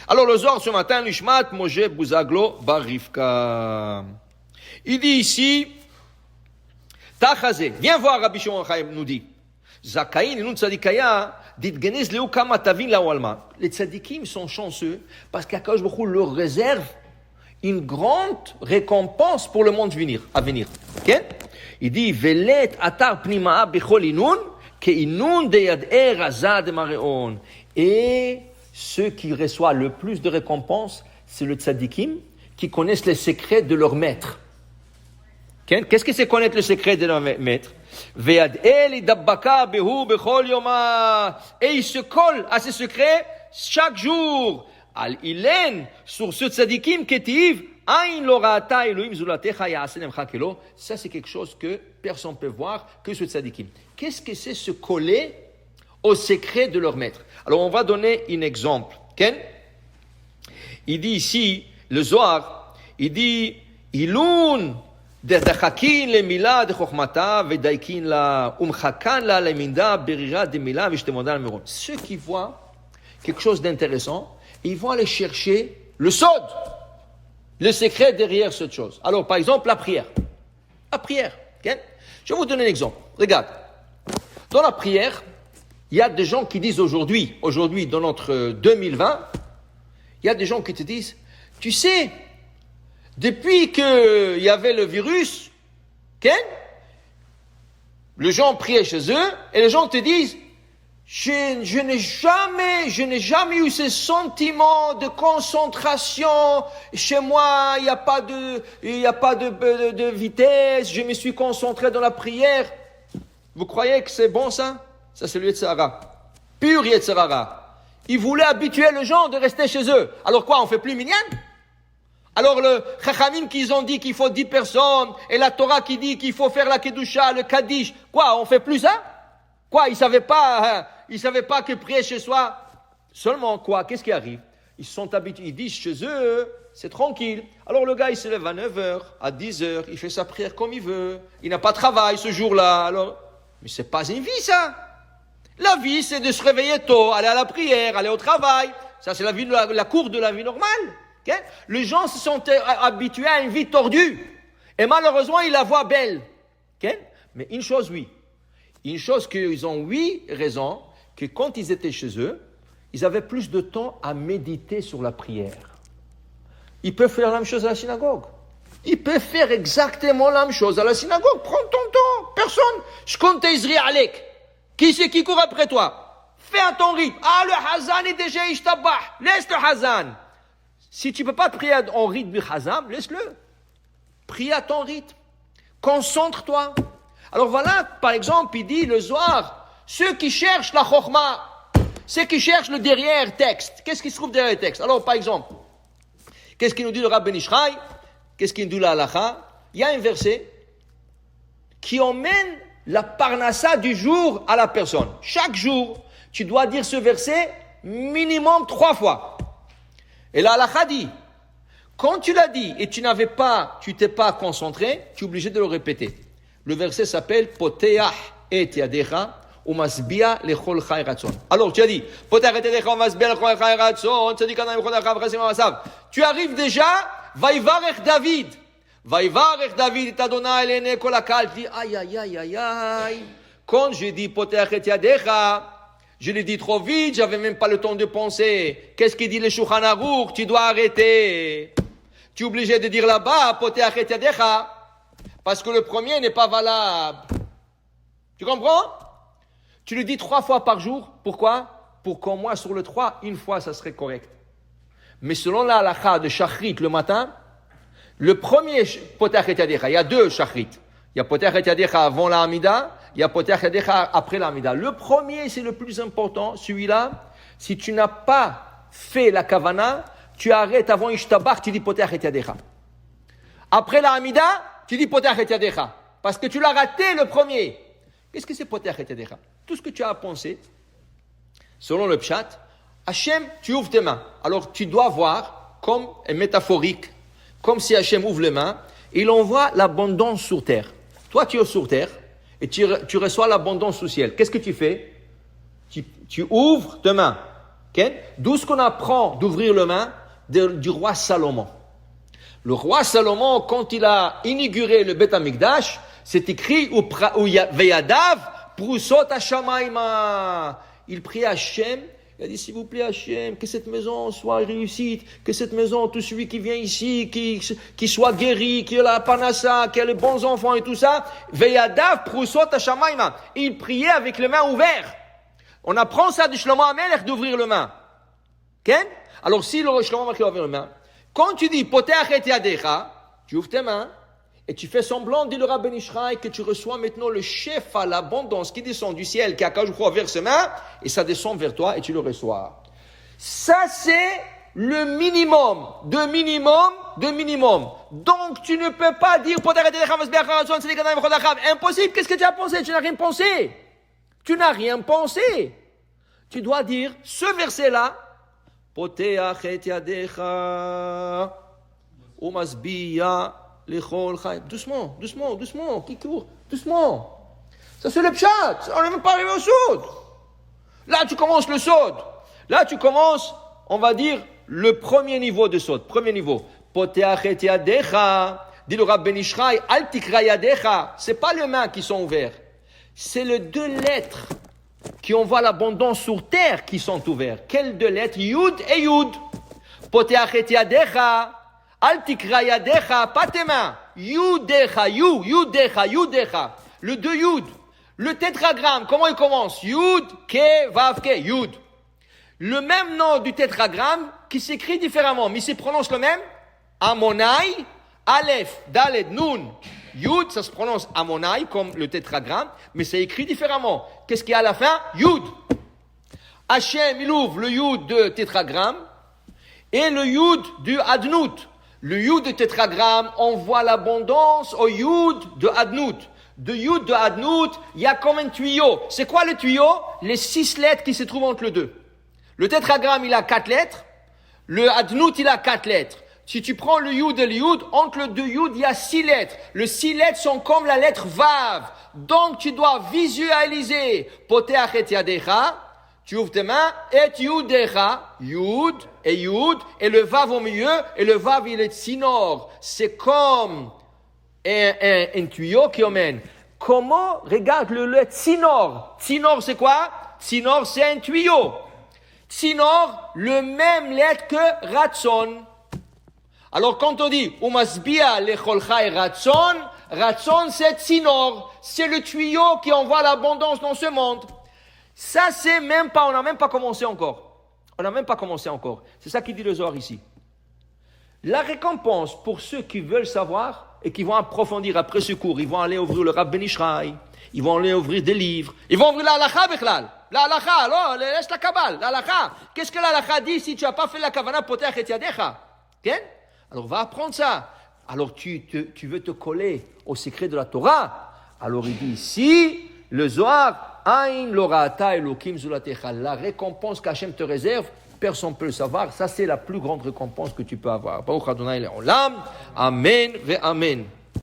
Alors le Zohar ce matin, Nishmat Moshe Buzaglo Bar Rivka. Il dit ici, Tachazé, viens voir Rabbi Shimon Chaim nous dit, Zakaïn et Nun Tzadikaya, dit Genez Leo Kama Tavin La Walma. Les tzadikim sont chanceux parce qu'Akadosh Baruch Hu leur réserve une grande récompense pour le monde à venir. Okay? Il dit, Velet Atar Pnima Bechol Inun, Ke Inun de Yad Eraza de Mareon. Et ceux qui reçoivent le plus de récompenses, c'est le tzadikim qui connaissent les secrets de leur maître. Okay? Qu'est-ce que c'est connaître le secret de leur maître? Et il se colle à ces secrets chaque jour. Al ilen sur ce tzadikim ketiv ain lo ra'ata Elohim zulatecha ya'aseh lemcha kelo. Ça c'est quelque chose que personne ne peut voir que ce tzadikim. Qu'est-ce que c'est se coller au secret de leur maître? Alors on va donner un exemple. Ken? Il dit ici le Zohar, il dit ilun דחקין למילה דחוכמתה ודאיקין לה ומחכן לה למידה ברירה דמילה ושתמודה למרון. Ceux qui voient quelque chose d'intéressant, ils vont aller chercher le sod, le secret derrière cette chose. Alors par exemple la prière. La prière, okay? Je vais vous donner un exemple. Regarde, dans la prière, il y a des gens qui disent aujourd'hui dans notre 2020, il y a des gens qui te disent, tu sais, depuis qu'il y avait le virus, okay, les gens priaient chez eux et les gens te disent, je n'ai jamais eu ce sentiment de concentration. Chez moi, il n'y a pas de vitesse. Je me suis concentré dans la prière. Vous croyez que c'est bon ça? Ça c'est le Yetzer Hara. Pur Yetzer Hara. Ils voulaient habituer les gens de rester chez eux. Alors quoi, on fait plus minyan? Alors le Chachamim qu'ils ont dit qu'il faut 10 personnes, et la Torah qui dit qu'il faut faire la Kedusha, le Kaddish, quoi, on fait plus ça? Quoi, ils savaient pas que prier chez soi, seulement quoi, qu'est-ce qui arrive? Ils sont habitués, ils disent chez eux, c'est tranquille. Alors le gars, il se lève à 9h, à 10h, il fait sa prière comme il veut, il n'a pas de travail ce jour-là, alors, mais c'est pas une vie ça. La vie, c'est de se réveiller tôt, aller à la prière, aller au travail, ça c'est la vie, la cour de la vie normale. Okay? Les gens se sont habitués à une vie tordue. Et malheureusement, ils la voient belle. Okay? Mais une chose, oui. Une chose qu'ils ont, oui, raison, que quand ils étaient chez eux, ils avaient plus de temps à méditer sur la prière. Ils peuvent faire la même chose à la synagogue. Ils peuvent faire exactement la même chose à la synagogue. Prends ton temps. Personne. Je compte Izri Alek. Qui c'est qui court après toi? Fais à ton rythme. Ah, le Hazan est déjà ishtabah. Laisse le Hazan. Si tu ne peux pas prier en rythme du Chazam, laisse-le. Prie à ton rythme. Concentre-toi. Alors voilà, par exemple, il dit le Zohar, ceux qui cherchent la Chokhmah, ceux qui cherchent le derrière texte. Qu'est-ce qui se trouve derrière le texte? Alors par exemple, qu'est-ce qu'il nous dit le Rabbi Ben Ishraï? Qu'est-ce qu'il nous dit la Halacha? Il y a un verset qui emmène la parnassa du jour à la personne. Chaque jour, tu dois dire ce verset minimum 3 fois. Et la halakha dit, quand tu l'as dit et tu t'es pas concentré, tu es obligé de le répéter. Le verset s'appelle Poteach et yadecha umasbia lechol chay ratzon. Alors tu as dit Poteach et yadecha umasbia lechol chay ratzon, tzadikanam chodachav chasim amasav. Tu arrives déjà, Vaivarech David. Vaivarech David et Adonai elene kol hakal. Tu dis aïe. Quand je dis Poteach et yadecha, je l'ai dit trop vite, j'avais même pas le temps de penser. Qu'est-ce qu'il dit le Shulchan Aruch? Tu dois arrêter. Tu es obligé de dire là-bas, Poteach et yadecha, parce que le premier n'est pas valable. Tu comprends? Tu le dis 3 fois par jour. Pourquoi? Pour qu'au moins sur le 3, une fois, ça serait correct. Mais selon la halakha de Shachrit le matin, le premier Poteach et yadecha, il y a 2 Shachrit. Il y a Poteach et yadecha avant la Hamida, il y a Poteach et yadecha après la Hamida. Le premier, c'est le plus important. Celui-là, si tu n'as pas fait la Kavana, tu arrêtes avant Ishtabach, tu dis Poteach et yadecha. Après la Hamida, tu dis Poteach et yadecha. Parce que tu l'as raté le premier. Qu'est-ce que c'est Poteach et yadecha? Tout ce que tu as à penser, selon le Pshat, Hachem, tu ouvres tes mains. Alors tu dois voir, comme un métaphorique, comme si Hachem ouvre les mains, et il envoie l'abondance sur terre. Toi, tu es sur terre, et tu reçois l'abondance au ciel. Qu'est-ce que tu fais? Tu ouvres tes mains. Okay? D'où ce qu'on apprend d'ouvrir le main du roi Salomon. Le roi Salomon, quand il a inauguré le Beth Amikdash, c'est écrit Veyadav Prusot Hashamayma. Il prie à Hachem, il a dit s'il vous plaît Hachem, que cette maison soit réussite, que cette maison, tout celui qui vient ici, qui soit guéri, qui a la panassa, qui a les bons enfants et tout ça. Veyadav Prusot Hashamayma. Il priait avec les mains ouvertes. On apprend ça de Shlomo HaMelech d'ouvrir le main. Okay? Alors si le Shlomo HaMelech ouvre le main, quand tu dis Poteach et Yadecha, tu ouvres tes mains et tu fais semblant, dit le Rav Ben Ishraï, que tu reçois maintenant le chef à l'abondance qui descend du ciel, qui a quand je crois vers ses mains, et ça descend vers toi et tu le reçois. Ça c'est le minimum, de minimum. Donc tu ne peux pas dire Poteach et Yadecha, impossible, qu'est-ce que tu as pensé? Tu n'as rien pensé. Tu n'as rien pensé. Tu dois dire ce verset-là, Poteach et Yadecha, Umasbiya lechol chayim. Doucement, qui court, doucement. Ça c'est le pshat, on n'est même pas arrivé au sod. Là tu commences le sod. Là tu commences, on va dire, le premier niveau de sod. Premier niveau. Poteach et Yadecha, dit le Rav Ben Ishraï, Al tikra Yadecha. C'est pas les mains qui sont ouvertes. C'est les deux lettres qui envoient l'abondance sur terre qui sont ouvertes. Quelles deux lettres? Yud et Yud. Poteach et Yadecha. Al tikra Yadecha, pas tes mains. Yudecha, Yudecha. Le deux Yud. Le tétragramme, comment il commence? Yud, Ke, Vav, Ke, Yud. Le même nom du tétragramme qui s'écrit différemment, mais il se prononce le même. Amonai, Aleph, Dalet, Nun. Yud, ça se prononce Amonai, comme le tétragramme, mais c'est écrit différemment. Qu'est-ce qu'il y a à la fin? Yud. Hachem, il ouvre le Yud de tétragramme et le Yud du Adnout. Le Yud de tétragramme envoie l'abondance au Yud de Adnout. De Yud de Adnout, il y a comme un tuyau. C'est quoi le tuyau? Les 6 lettres qui se trouvent entre les deux. Le tétragramme, il a 4 lettres. Le Adnout, il a 4 lettres. Si tu prends le Yud et le Yud, entre les deux Yud, il y a 6 lettres. Les 6 lettres sont comme la lettre Vav. Donc, tu dois visualiser. Poteach et Yadecha. Tu ouvres tes mains. Et Yudecha. Yud et Yud. Et le Vav au milieu. Et le Vav, il est Tsinor. C'est comme un tuyau qui emmène. Comment? Regarde le Tsinor. Tsinor, c'est quoi? Tsinor, c'est un tuyau. Tsinor, le même lettre que Ratson. Alors quand on dit Umasbia lechol chai Ratson, Ratson c'est Tsinor, c'est le tuyau qui envoie l'abondance dans ce monde. Ça c'est même pas, on n'a même pas commencé encore. C'est ça qui dit le Zohar ici. La récompense pour ceux qui veulent savoir et qui vont approfondir après ce cours, ils vont aller ouvrir le Rav Ben Ishraï, ils vont aller ouvrir des livres, ils vont ouvrir la halakha bechlal. La halakha, alors laisse la kabbale, la halakha. Qu'est-ce que la halakha dit si tu n'as pas fait la kavana poteach et yadecha? Tiens? Alors va apprendre ça. Alors tu veux te coller au secret de la Torah. Alors il dit ici, le Zohar, Ain lorata elokim zulatecha, la récompense qu'Hachem te réserve, personne ne peut le savoir. Ça c'est la plus grande récompense que tu peux avoir. Baruch Adonai le'olam. Amen ve amen.